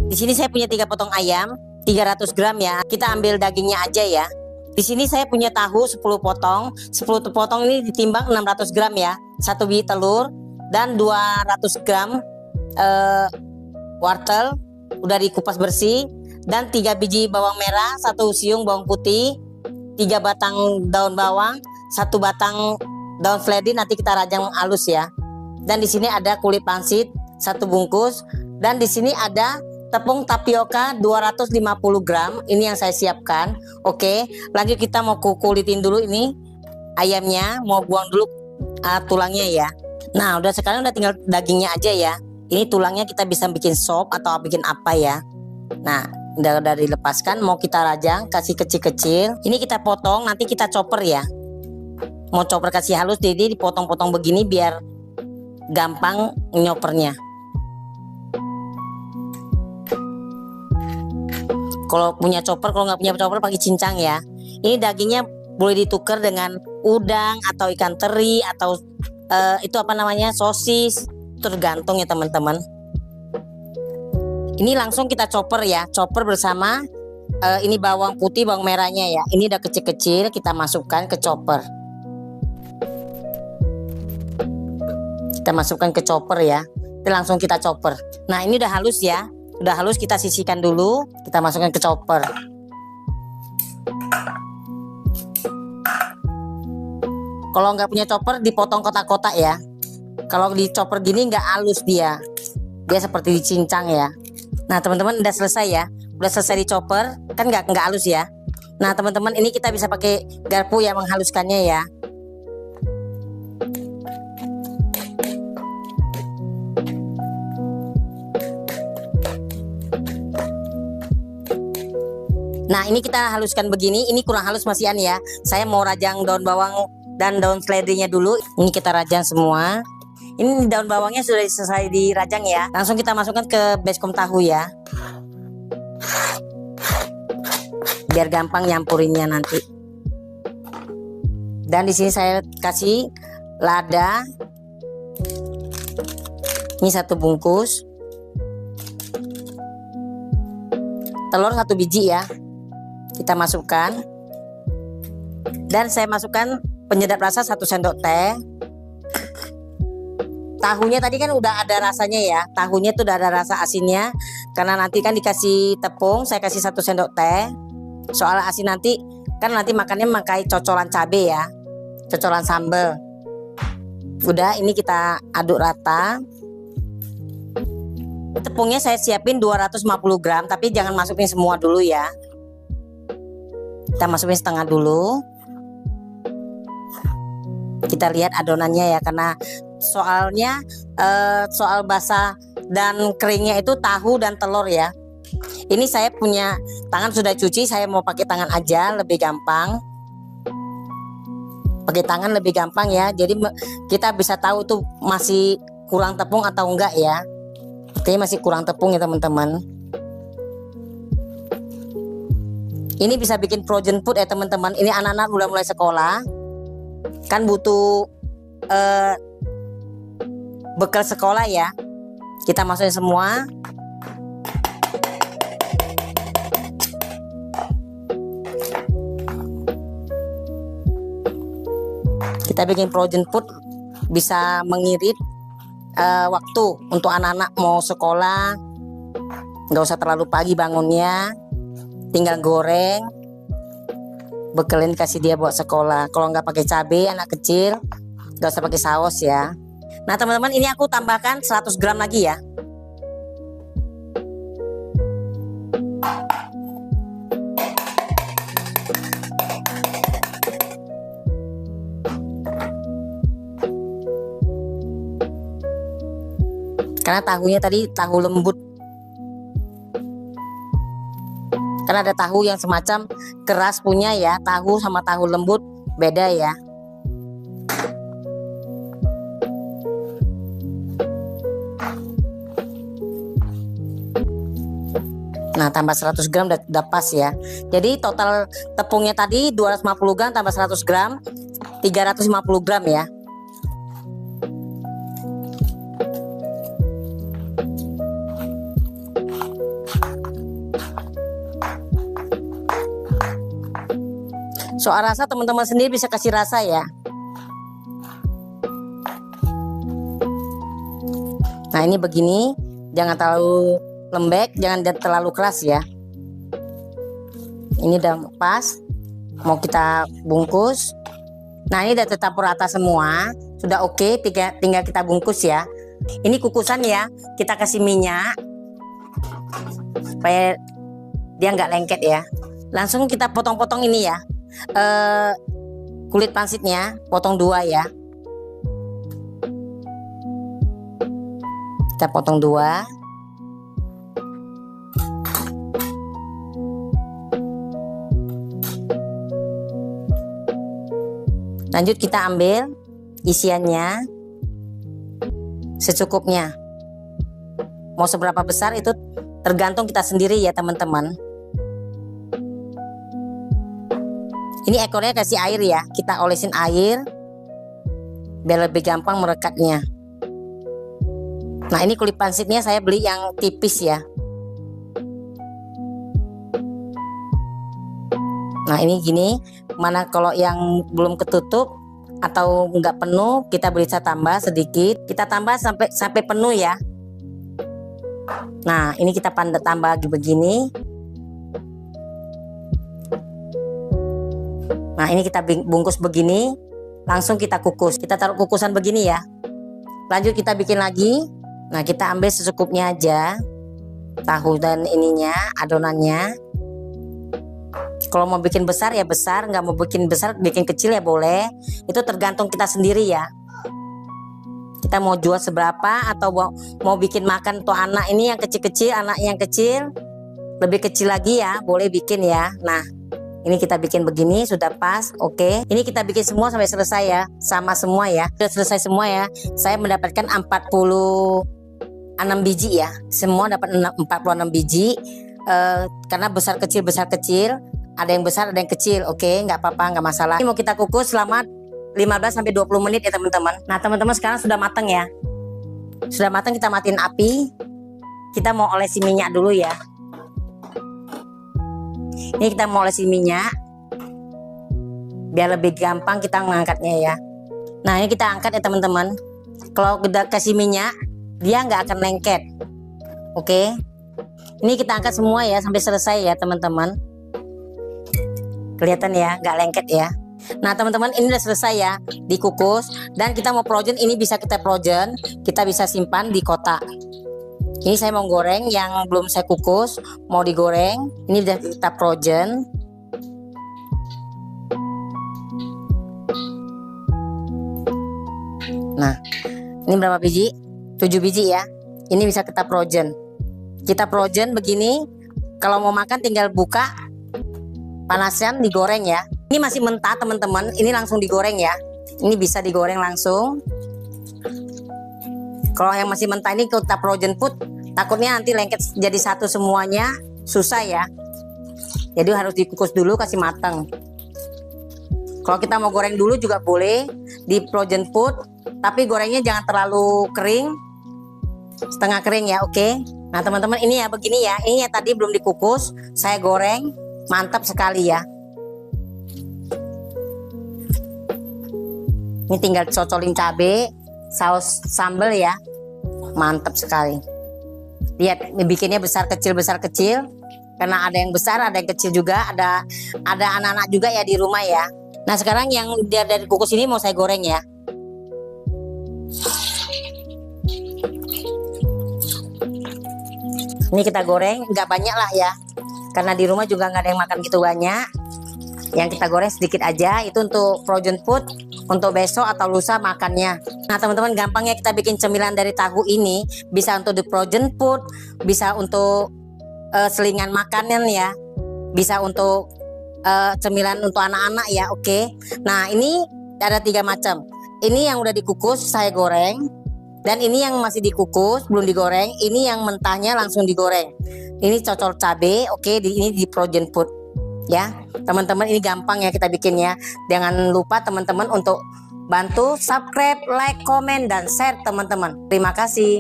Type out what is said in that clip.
Di sini saya punya 3 potong ayam, 300 gram ya. Kita ambil dagingnya aja ya. Di sini saya punya tahu 10 potong. 10 potong ini ditimbang 600 gram ya. 1 biji telur dan 200 gram wortel udah dikupas bersih, dan 3 biji bawang merah, 1 siung bawang putih, 3 batang daun bawang, 1 batang daun seledri nanti kita rajang halus ya. Dan di sini ada kulit pangsit 1 bungkus, dan di sini ada tepung tapioka 250 gram. Ini yang saya siapkan. Oke, lanjut kita mau kulitin dulu ini ayamnya, mau buang dulu tulangnya ya. Nah, sekarang udah tinggal dagingnya aja ya. Ini tulangnya kita bisa bikin sop atau bikin apa ya. Nah, udah dilepaskan, mau kita rajang, kasih kecil-kecil. Ini kita potong, nanti kita chopper ya. Mau chopper kasih halus, jadi dipotong-potong begini biar gampang nyopernya. Kalau punya chopper, kalau nggak punya chopper pakai cincang ya. Ini dagingnya boleh ditukar dengan udang atau ikan teri atau itu apa namanya, sosis, tergantung ya teman-teman. Ini langsung kita chopper ya, chopper bersama ini bawang putih, bawang merahnya ya. Ini udah kecil-kecil, kita masukkan ke chopper. Kita masukkan ke chopper ya. Itu langsung kita chopper. Nah, ini udah halus ya. Udah halus, kita sisihkan dulu, kita masukkan ke chopper. Kalau nggak punya chopper, dipotong kotak-kotak ya. Kalau di chopper gini nggak halus dia seperti dicincang ya. Nah teman-teman, udah selesai ya, udah selesai di chopper, kan nggak halus ya. Nah teman-teman, ini kita bisa pakai garpu ya menghaluskannya ya. Nah ini kita haluskan begini, ini kurang halus masihan ya. Saya mau rajang daun bawang dan daun seledrinya dulu. Ini kita rajang semua. Ini daun bawangnya sudah selesai dirajang ya. Langsung kita masukkan ke baskom tahu ya, biar gampang nyampurinnya nanti. Dan di sini saya kasih lada. Ini 1 bungkus. Telur 1 biji ya. Kita masukkan. Dan saya masukkan penyedap rasa 1 sendok teh. Tahunya tadi kan udah ada rasanya ya. Tahunya tuh udah ada rasa asinnya. Karena nanti kan dikasih tepung, saya kasih 1 sendok teh. Soal asin nanti kan nanti makannya pakai cocolan cabai ya. Cocolan sambal. Udah, ini kita aduk rata. Tepungnya saya siapin 250 gram, tapi jangan masukin semua dulu ya. Kita masukin setengah dulu. Kita lihat adonannya ya, karena soalnya soal basah dan keringnya itu tahu dan telur ya. Ini saya punya tangan sudah cuci, saya mau pakai tangan aja lebih gampang. Pakai tangan lebih gampang ya. Jadi kita bisa tahu tuh masih kurang tepung atau enggak ya. Kayaknya masih kurang tepung ya teman-teman. Ini bisa bikin frozen food ya teman-teman. Ini anak-anak udah mulai sekolah, kan butuh bekal sekolah ya. Kita masukin semua. Kita bikin frozen food bisa mengirit waktu untuk anak-anak mau sekolah. Nggak usah terlalu pagi bangunnya, tinggal goreng, bekelin kasih dia buat sekolah. Kalau nggak pakai cabai anak kecil, nggak usah pakai saus ya. Nah teman-teman, ini aku tambahkan 100 gram lagi ya. Karena tahunya tadi tahu lembut. Karena ada tahu yang semacam keras punya ya, tahu sama tahu lembut beda ya. Nah tambah 100 gram udah pas ya. Jadi total tepungnya tadi 250 gram tambah 100 gram 350 gram ya. Soal rasa teman-teman sendiri bisa kasih rasa ya. Nah ini begini, jangan terlalu lembek, jangan terlalu keras ya. Ini udah pas, mau kita bungkus. Nah ini udah tercampur rata semua, sudah oke, tinggal kita bungkus ya. Ini kukusan ya, kita kasih minyak supaya dia nggak lengket ya. Langsung kita potong-potong ini ya, kulit pangsitnya, potong 2 ya. Kita potong 2. Lanjut kita ambil isiannya secukupnya. Mau seberapa besar itu tergantung kita sendiri ya teman-teman. Ini ekornya kasih air ya, kita olesin air biar lebih gampang merekatnya. Nah ini kulit pangsitnya saya beli yang tipis ya. Nah ini gini, mana kalau yang belum ketutup atau nggak penuh, kita bisa tambah sedikit, kita tambah sampai penuh ya. Nah ini kita tambah begini. Nah ini kita bungkus begini, langsung kita kukus, kita taruh kukusan begini ya. Lanjut kita bikin lagi. Nah kita ambil secukupnya aja tahu dan ininya, adonannya. Kalau mau bikin besar ya besar, nggak mau bikin besar bikin kecil ya boleh. Itu tergantung kita sendiri ya. Kita mau jual seberapa atau mau bikin makan tuh anak ini yang kecil-kecil, anak yang kecil lebih kecil lagi ya, boleh bikin ya. Nah ini kita bikin begini sudah pas, oke. Ini kita bikin semua sampai selesai ya, sama semua ya. Sudah selesai semua ya. Saya mendapatkan 46 biji ya. Semua dapat 46 biji. Karena besar kecil ada yang besar ada yang kecil, oke, nggak apa-apa, nggak masalah. Ini mau kita kukus selama 15-20 menit ya teman-teman. Nah teman-teman sekarang sudah matang ya, sudah matang, kita matiin api. Kita mau olesi minyak dulu ya. Ini kita mau olesi minyak biar lebih gampang kita mengangkatnya ya. Nah ini kita angkat ya teman-teman. Kalau kita kasih minyak dia nggak akan lengket, oke. Ini kita angkat semua ya sampai selesai ya teman-teman. Kelihatan ya, nggak lengket ya. Nah teman-teman ini udah selesai ya, dikukus. Dan kita mau frozen, ini bisa kita frozen, kita bisa simpan di kotak. Ini saya mau goreng yang belum saya kukus, mau digoreng. Ini udah kita frozen. Nah ini berapa biji? 7 biji ya. Ini bisa kita frozen. Kita frozen begini. Kalau mau makan tinggal buka, panasan, digoreng ya. Ini masih mentah teman-teman, ini langsung digoreng ya. Ini bisa digoreng langsung. Kalau yang masih mentah ini kita frozen food, takutnya nanti lengket jadi satu semuanya, susah ya. Jadi harus dikukus dulu, kasih matang. Kalau kita mau goreng dulu juga boleh di frozen food, tapi gorengnya jangan terlalu kering, setengah kering ya, oke. Nah teman-teman ini ya begini ya, ini yang tadi belum dikukus, saya goreng. Mantap sekali ya. Ini tinggal cocolin cabai, saus sambal ya. Mantap sekali. Lihat bikinnya besar kecil karena ada yang besar ada yang kecil juga, ada anak-anak juga ya di rumah ya. Nah sekarang yang dia dari kukus ini mau saya goreng ya. Ini kita goreng nggak banyak lah ya, karena di rumah juga nggak ada yang makan gitu banyak. Yang kita goreng sedikit aja, itu untuk frozen food, untuk besok atau lusa makannya. Nah teman-teman gampangnya kita bikin cemilan dari tahu ini, bisa untuk di frozen food, bisa untuk selingan makanan ya, bisa untuk cemilan untuk anak-anak ya, oke. Nah ini ada 3 macam. Ini yang udah dikukus saya goreng, dan ini yang masih dikukus belum digoreng. Ini yang mentahnya langsung digoreng. Ini cocol cabai, oke. Ini di frozen food ya teman-teman. Ini gampang ya kita bikinnya. Jangan lupa teman-teman untuk bantu subscribe, like, komen, dan share teman-teman. Terima kasih.